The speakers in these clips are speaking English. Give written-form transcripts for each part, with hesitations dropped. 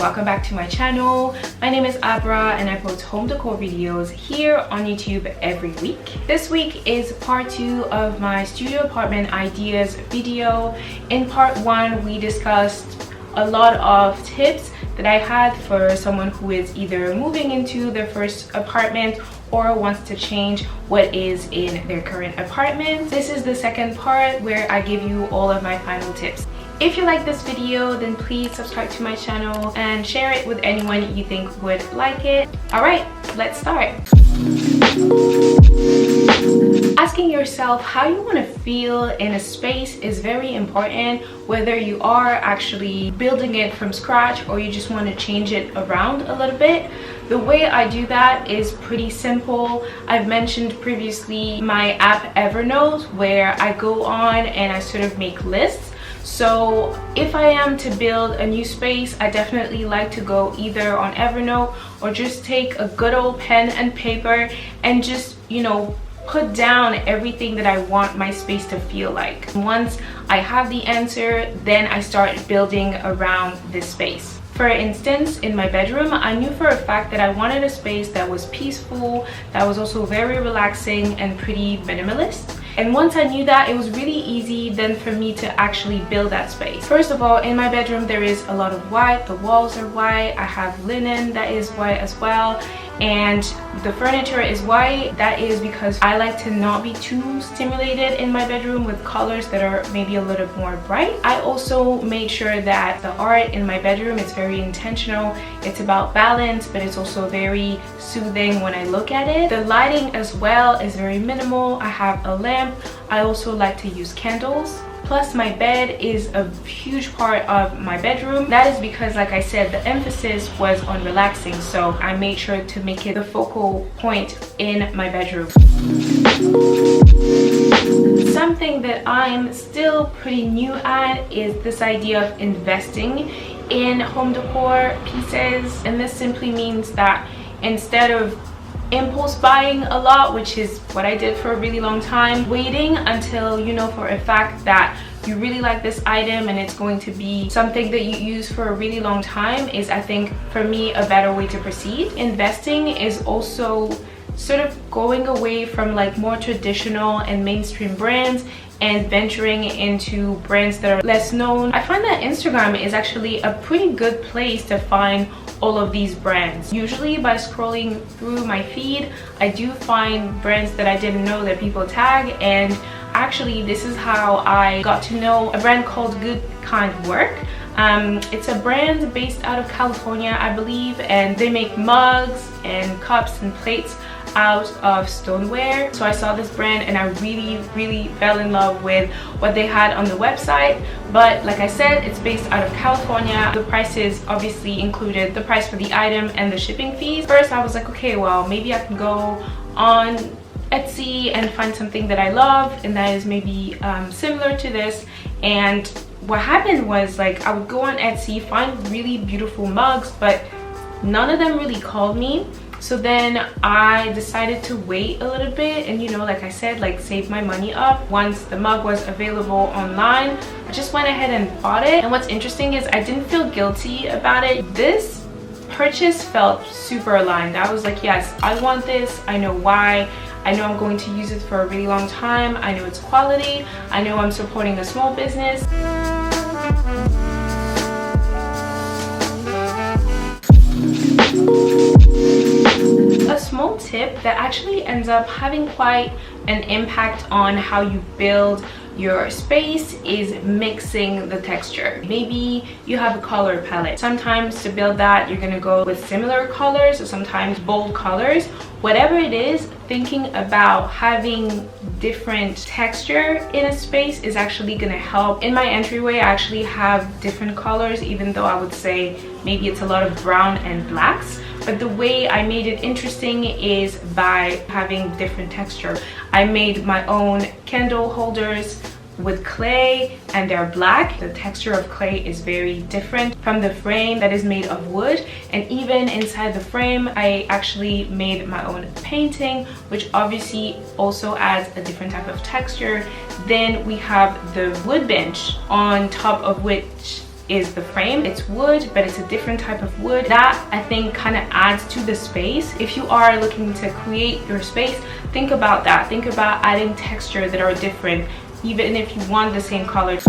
welcome back to my channel. My name is Abra and I post home decor videos here on YouTube every week. This week is part 2 of my studio apartment ideas video. In part 1 we discussed a lot of tips that I had for someone who is either moving into their first apartment or wants to change what is in their current apartment. This is the second part where I give you all of my final tips. If you like this video, then please subscribe to my channel and share it with anyone you think would like it. Alright, let's start. Asking yourself how you want to feel in a space is very important, whether you are actually building it from scratch or you just want to change it around a little bit. The way I do that is pretty simple. I've mentioned previously my app Evernote, where I go on and I sort of make lists. So if I am to build a new space, I definitely like to go either on Evernote or just take a good old pen and paper and just, put down everything that I want my space to feel like. Once I have the answer, then I start building around this space. For instance, in my bedroom, I knew for a fact that I wanted a space that was peaceful, that was also very relaxing and pretty minimalist. And once I knew that, it was really easy then for me to actually build that space. First of all, in my bedroom, there is a lot of white. The walls are white. I have linen that is white as well. And the furniture is white. That is because I like to not be too stimulated in my bedroom with colors that are maybe a little more bright. I also made sure that the art in my bedroom is very intentional. It's about balance, but it's also very soothing when I look at it. The lighting as well is very minimal. I have a lamp. I also like to use candles. Plus, my bed is a huge part of my bedroom. That is because, like I said, the emphasis was on relaxing, so I made sure to make it the focal point in my bedroom. Something that I'm still pretty new at is this idea of investing in home decor pieces, and this simply means that instead of impulse buying a lot, which is what I did for a really long time, waiting until you know for a fact that you really like this item and it's going to be something that you use for a really long time is, I think, for me, a better way to proceed. Investing is also sort of going away from like more traditional and mainstream brands and venturing into brands that are less known. I find that Instagram is actually a pretty good place to find all of these brands. Usually by scrolling through my feed, I do find brands that I didn't know that people tag, and actually this is how I got to know a brand called Good Kind Work. It's a brand based out of California, I believe, and they make mugs and cups and plates out of stoneware. So I saw this brand and I really fell in love with what they had on the website. But like I said, it's based out of California. The prices obviously included the price for the item and the shipping fees. First I was like, okay, well, maybe I can go on Etsy and find something that I love and that is maybe similar to this. And what happened was, like, I would go on Etsy, find really beautiful mugs, but none of them really called me. So then I decided to wait a little bit and, like I said, like, save my money up. Once the mug was available online, I just went ahead and bought it. And what's interesting is I didn't feel guilty about it. This purchase felt super aligned. I was like, yes, I want this. I know why. I know I'm going to use it for a really long time. I know it's quality. I know I'm supporting a small business. A small tip that actually ends up having quite an impact on how you build your space is mixing the texture. Maybe you have a color palette. Sometimes to build that, you're gonna go with similar colors or sometimes bold colors. Whatever it is, thinking about having different texture in a space is actually gonna help. In my entryway, I actually have different colors, even though I would say maybe it's a lot of brown and blacks. But the way I made it interesting is by having different texture. I made my own candle holders with clay and they're black. The texture of clay is very different from the frame that is made of wood, and even inside the frame I actually made my own painting, which obviously also adds a different type of texture. Then we have the wood bench on top of which is the frame. It's wood, but it's a different type of wood. That I think kind of adds to the space. If you are looking to create your space, think about that. Think about adding texture that are different, even if you want the same color.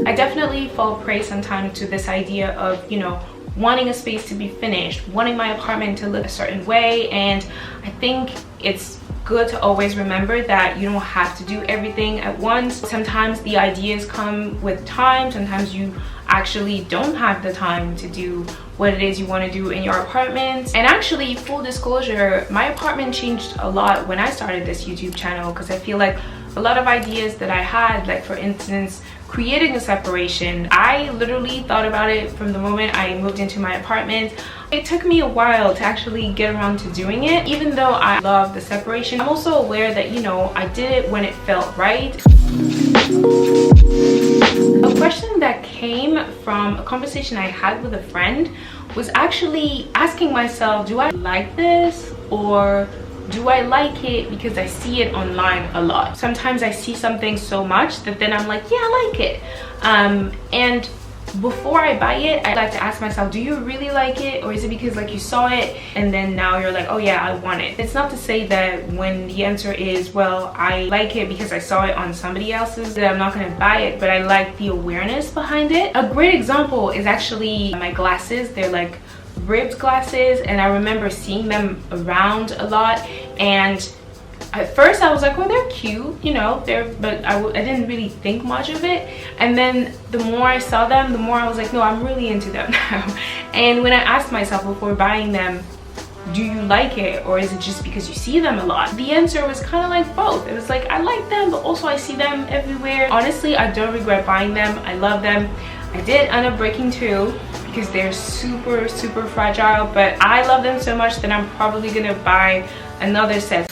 I definitely fall prey sometimes to this idea of, you know, wanting a space to be finished, wanting my apartment to look a certain way, and I think it's good to always remember that you don't have to do everything at once. Sometimes the ideas come with time. Sometimes you actually don't have the time to do what it is you want to do in your apartment. And actually, full disclosure, my apartment changed a lot when I started this YouTube channel, because I feel like a lot of ideas that I had, like for instance creating a separation, I literally thought about it from the moment I moved into my apartment. It took me a while to actually get around to doing it. Even though I love the separation, I'm also aware that, you know, I did it when it felt right. A question that came from a conversation I had with a friend was actually asking myself, do I like this, or do I like it because I see it online a lot? Sometimes I see something so much that then I'm like, yeah, I like it. And before I buy it, I like to ask myself, do you really like it, or is it because like you saw it and then now you're like, oh yeah, I want it? It's not to say that when the answer is, well, I like it because I saw it on somebody else's, that I'm not going to buy it, but I like the awareness behind it. A great example is actually my glasses. They're like ribbed glasses, and I remember seeing them around a lot, and at first I was like, oh, they're cute, you know, but I didn't really think much of it. And then the more I saw them, the more I was like, no, I'm really into them now. And when I asked myself before buying them, do you like it, or is it just because you see them a lot? The answer was kind of like both. It was like, I like them, but also I see them everywhere. Honestly, I don't regret buying them. I love them. I did end up breaking two because they're super fragile, but I love them so much that I'm probably gonna buy another set.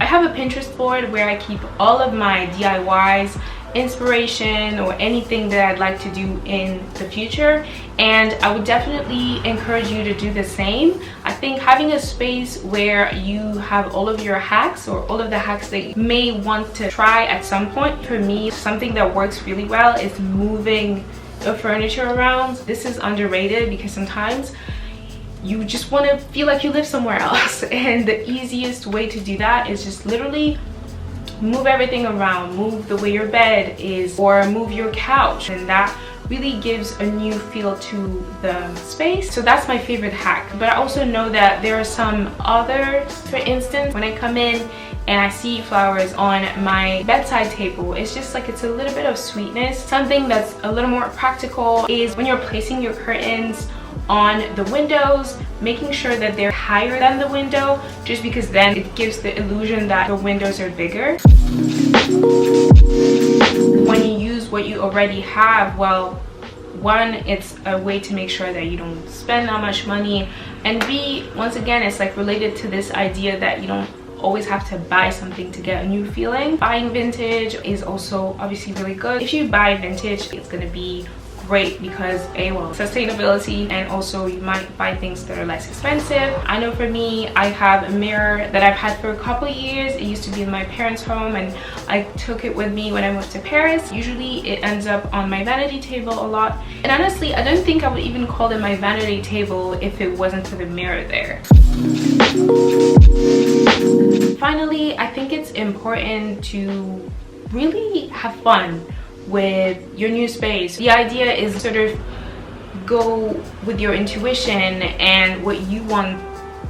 I have a Pinterest board where I keep all of my DIYs, inspiration, or anything that I'd like to do in the future, and I would definitely encourage you to do the same. I think having a space where you have all of your hacks, or all of the hacks that you may want to try at some point, for me, something that works really well is moving the furniture around. This is underrated because sometimes you just want to feel like you live somewhere else, and the easiest way to do that is just literally move everything around. Move the way your bed is, or move your couch, and that really gives a new feel to the space. So that's my favorite hack. But I also know that there are some others. For instance, when I come in and I see flowers on my bedside table, it's just like, it's a little bit of sweetness. Something that's a little more practical is when you're placing your curtains on the windows, making sure that they're higher than the window, just because then it gives the illusion that the windows are bigger. When you use what you already have, well, one, it's a way to make sure that you don't spend that much money, and B, once again, it's like related to this idea that you don't always have to buy something to get a new feeling. Buying vintage is also obviously really good. If you buy vintage, it's gonna be great because sustainability, and also you might buy things that are less expensive. I know for me, I have a mirror that I've had for a couple of years. It used to be in my parents' home, and I took it with me when I moved to Paris. Usually it ends up on my vanity table a lot, and honestly, I don't think I would even call it my vanity table if it wasn't for the mirror there. Finally, I think it's important to really have fun with your new space. The idea is sort of go with your intuition and what you want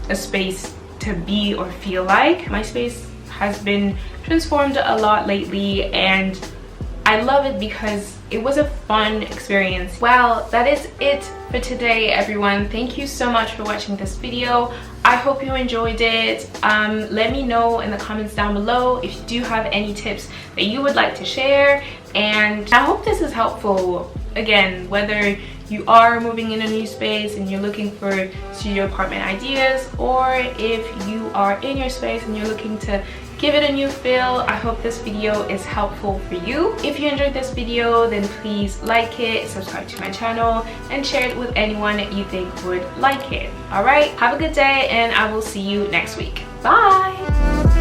a space to be or feel like. My space has been transformed a lot lately, and I love it because it was a fun experience. Well, that is it for today, everyone. Thank you so much for watching this video. I hope you enjoyed it. Let me know in the comments down below if you do have any tips that you would like to share, and I hope this is helpful. Again, whether you are moving in a new space and you're looking for studio apartment ideas, or if you are in your space and you're looking to give it a new feel, I hope this video is helpful for you. If you enjoyed this video, then please like it, subscribe to my channel, and share it with anyone you think would like it. All right, have a good day, and I will see you next week. Bye.